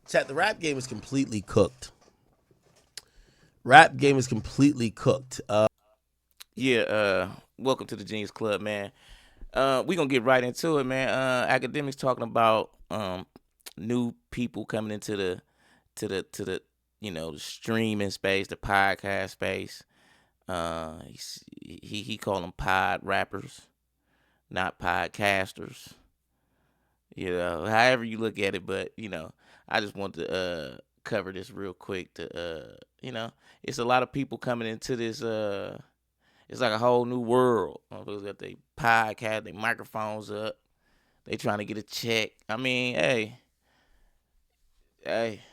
Chat, the rap game is completely cooked. Rap game is completely cooked. Yeah, welcome to the Genius Club, man. We gonna get right into it, man. Academics talking about new people coming into the the streaming space, the podcast space. He call them pod rappers, not podcasters. However you look at it, but I just want to cover this real quick. It's a lot of people coming into this. It's like a whole new world. Motherfuckers got their podcast, their microphones up. They trying to get a check. I mean, hey,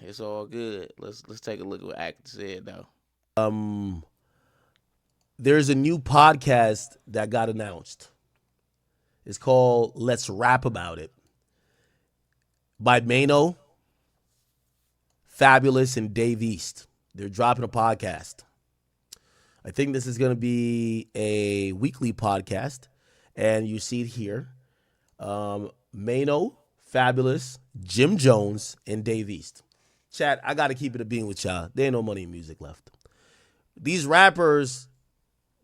it's all good. Let's take a look at what Acton said though. Um, there's a new podcast that got announced. It's called Let's Rap About It by Mano, Fabulous, and Dave East. They're dropping a podcast. I think this is going to be a weekly podcast, and you see it here. Mano, Fabulous, Jim Jones, and Dave East. Chat, I got to keep it a being with y'all. There ain't no money in music left. These rappers,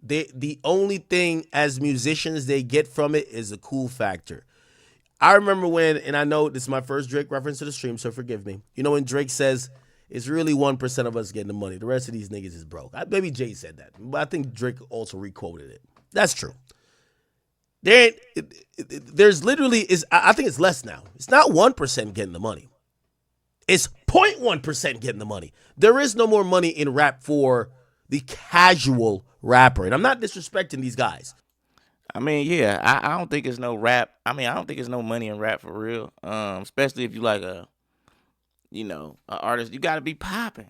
the only thing as musicians they get from it is a cool factor. I remember when, and I know this is my first Drake reference to the stream, so forgive me. You know when Drake says, it's really 1% of us getting the money. The rest of these niggas is broke. Maybe Jay said that, but I think Drake also requoted it. That's true. There's literally, I think it's less now. It's not 1% getting the money. It's 0.1% getting the money. There is no more money in rap for the casual rapper. And I'm not disrespecting these guys. I mean, yeah, I don't think it's no rap. I mean, I don't think it's no money in rap for real. Especially if you like an artist. You got to be popping.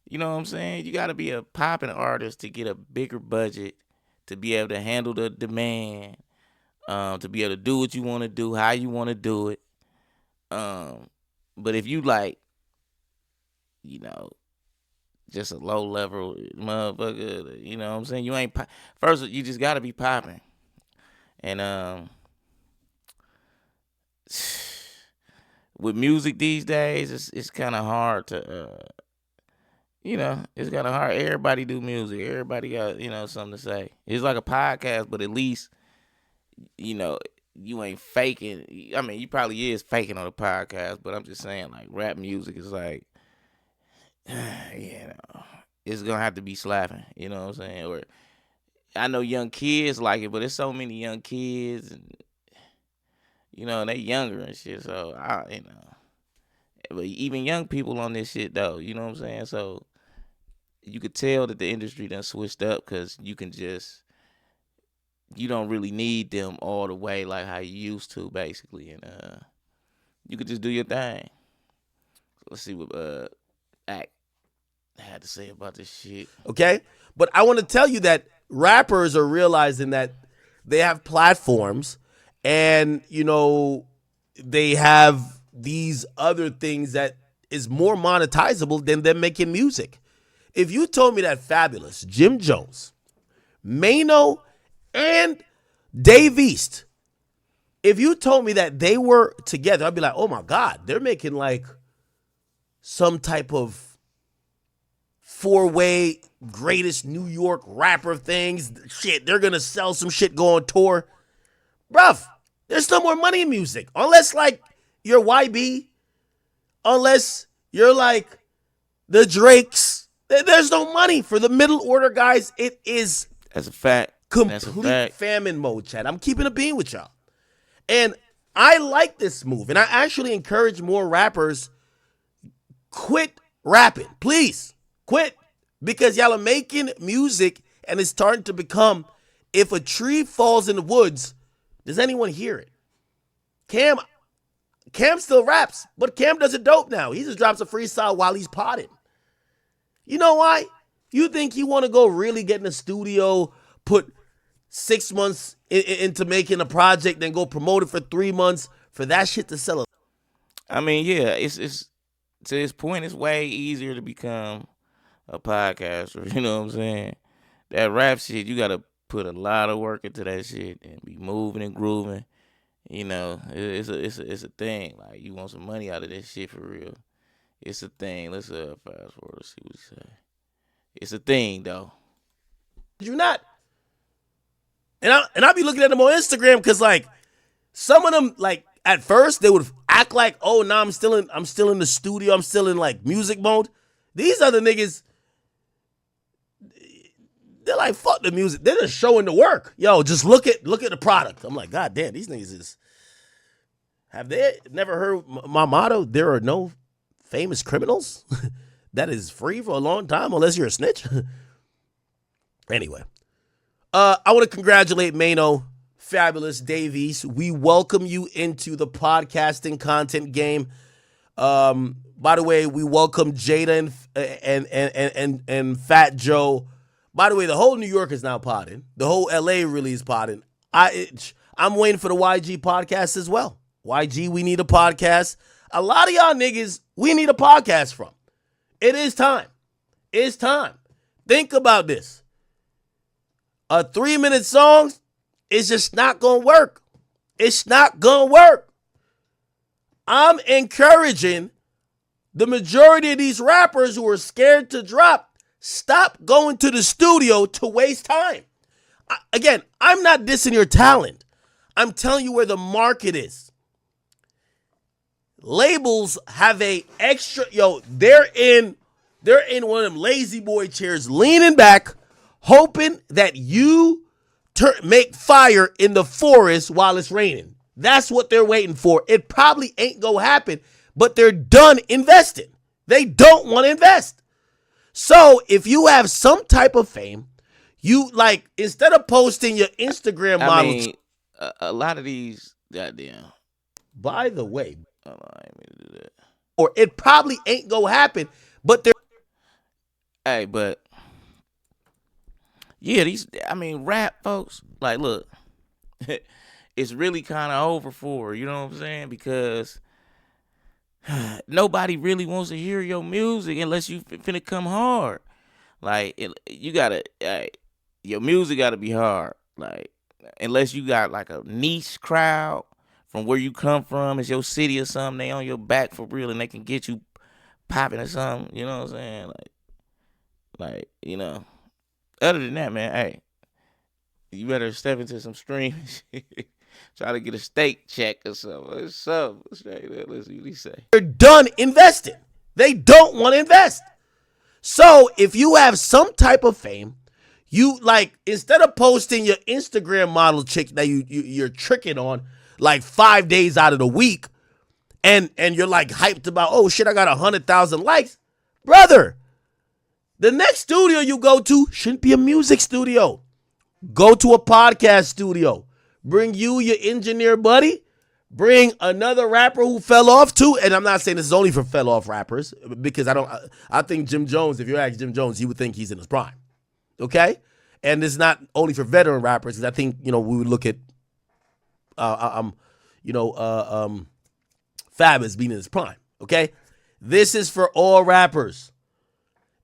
You know what I'm saying? You got to be a popping artist to get a bigger budget, to be able to handle the demand, to be able to do what you want to do, how you want to do it. But if you like, just a low level motherfucker, you know what I'm saying? You ain't first. You just got to be popping, and with music these days, it's kind of hard to it's kind of hard. Everybody do music. Everybody got something to say. It's like a podcast, but at least you ain't faking. I mean, you probably is faking on a podcast, but I'm just saying, like, rap music is like, it's gonna have to be slapping. You know what I'm saying? Or I know young kids like it, but there's so many young kids, and and they younger and shit. So but even young people on this shit though. You know what I'm saying? So you could tell that the industry done switched up because you don't really need them all the way like how you used to, basically, and you could just do your thing. Let's see what Act had to say about this shit. Okay? But I want to tell you that rappers are realizing that they have platforms and, they have these other things that is more monetizable than them making music. If you told me that Fabulous, Jim Jones, Mano, and Dave East, if you told me that they were together, I'd be like, oh my God, they're making like some type of 4-way greatest New York rapper things. Shit, they're going to sell some shit, go on tour. Bruv, there's no more money in music. Unless like you're YB, unless you're like the Drakes. There's no money for the middle order guys. It is That's a fact. complete famine mode, Chad. I'm keeping a bean with y'all. And I like this move. And I actually encourage more rappers, quit rapping. Please, quit. Because y'all are making music and it's starting to become, if a tree falls in the woods, does anyone hear it? Cam still raps, but Cam does it dope now. He just drops a freestyle while he's potting. You know why? You think you want to go really get in the studio, put 6 months into making a project, then go promote it for 3 months for that shit to sell? I mean, yeah, it's to this point, it's way easier to become a podcaster. You know what I'm saying? That rap shit, you gotta put a lot of work into that shit and be moving and grooving. It's a thing. Like, you want some money out of this shit for real. It's a thing. Let's fast forward. Let's see what he say. It's a thing though. You not. And I be looking at them on Instagram because like some of them like at first they would act like, oh no, I'm still in the studio, I'm still in like music mode. These other niggas, they're like, fuck the music. They're just showing the work. Yo, just look at the product. I'm like, God damn, these niggas is. Have they never heard my motto? There are no famous criminals. That is free for a long time unless you're a snitch. Anyway, I want to congratulate Mano, Fabulous Davies. We welcome you into the podcasting content game. By the way, we welcome Jada and Fat Joe. By the way, the whole New York is now podding. The whole LA really is podding. I'm waiting for the YG podcast as well. YG, we need a podcast. A lot of y'all niggas, we need a podcast from. It is time. It's time. Think about this. A 3-minute song is just not going to work. It's not going to work. I'm encouraging the majority of these rappers who are scared to drop, stop going to the studio to waste time. Again, I'm not dissing your talent. I'm telling you where the market is. Labels have a extra, they're in one of them lazy boy chairs, leaning back, hoping that you make fire in the forest while it's raining. That's what they're waiting for. It probably ain't gonna happen, but they're done investing. They don't want to invest. So if you have some type of fame, you like, instead of posting your Instagram model. A lot of these, goddamn. By the way, I ain't mean to do that. Or it probably ain't gonna happen, but they're. Hey, but yeah, rap folks, like, look, it's really kind of over for her, you know what I'm saying? Because nobody really wants to hear your music unless you finna come hard. Like, your music gotta be hard. Like, unless you got like a niche crowd from where you come from, it's your city or something, they on your back for real and they can get you popping or something, you know what I'm saying? Like, other than that, man, hey, you better step into some streams. Try to get a steak check or something. Let's see what he say. They're done investing. They don't want to invest. So if you have some type of fame, you like, instead of posting your Instagram model chick that you're tricking on like 5 days out of the week, and you're like hyped about, oh shit, I got 100,000 likes, brother. The next studio you go to shouldn't be a music studio. Go to a podcast studio. Bring you, your engineer buddy. Bring another rapper who fell off too. And I'm not saying this is only for fell off rappers, because I think Jim Jones, if you ask Jim Jones, he would think he's in his prime. Okay? And it's not only for veteran rappers, because I think, we would look at Fab as being in his prime. Okay? This is for all rappers.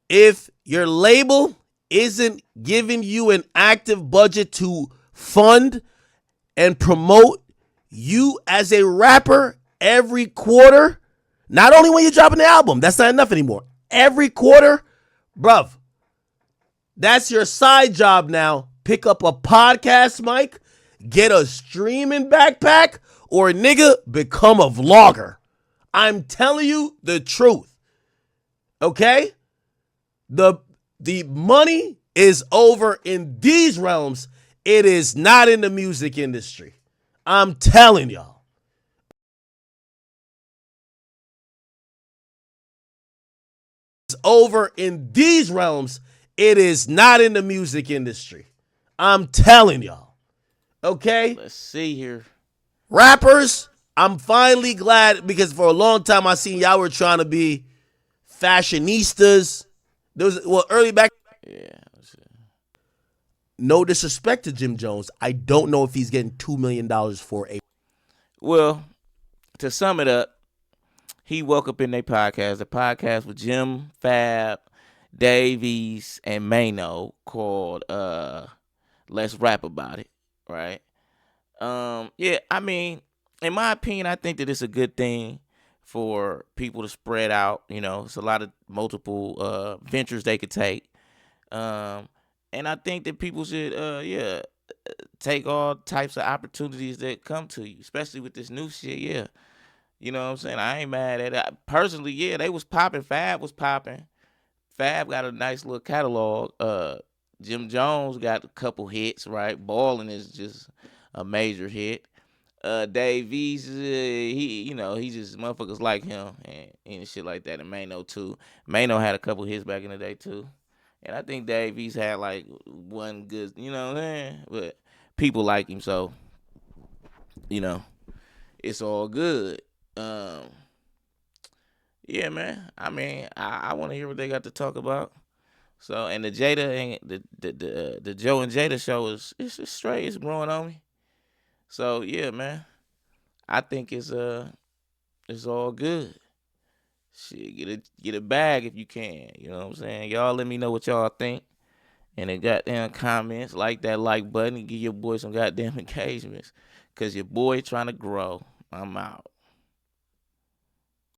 If your label isn't giving you an active budget to fund and promote you as a rapper every quarter, not only when you're dropping the album, that's not enough anymore. Every quarter, bruv, that's your side job now. Pick up a podcast mic, get a streaming backpack, or nigga, become a vlogger. I'm telling you the truth. Okay? The money is over in these realms. It is not in the music industry. I'm telling y'all. It's over in these realms. It is not in the music industry. I'm telling y'all. Okay? Let's see here. Rappers, I'm finally glad, because for a long time I seen y'all were trying to be fashionistas. Early back. Yeah. No disrespect to Jim Jones, I don't know if he's getting $2 million for a. Well, to sum it up, he woke up in their podcast. The podcast with Jim, Fab, Davies, and Mano, called Let's Rap About It. Right? Yeah, in my opinion, I think that it's a good thing for people to spread out. It's a lot of multiple ventures they could take. Um, and I think that people should, take all types of opportunities that come to you, especially with this new shit. Yeah, you know what I'm saying. I ain't mad at it. Personally, yeah, they was popping. Fab was popping. Fab got a nice little catalog. Jim Jones got a couple hits, right? Ballin' is just a major hit. Dave East, he just motherfuckers like him and shit like that. And Mano too. Mano had a couple hits back in the day too. And I think Dave East had like one good, you know what I'm saying? But people like him, so you know it's all good. Um, yeah, man. I mean, I want to hear what they got to talk about. So, and the Jada and the Joe and Jada show it's just straight. It's growing on me. So yeah, man. I think it's all good. Shit, get a bag if you can. You know what I'm saying? Y'all let me know what y'all think. And the goddamn comments, like that like button, and give your boy some goddamn engagements. Cause your boy trying to grow. I'm out.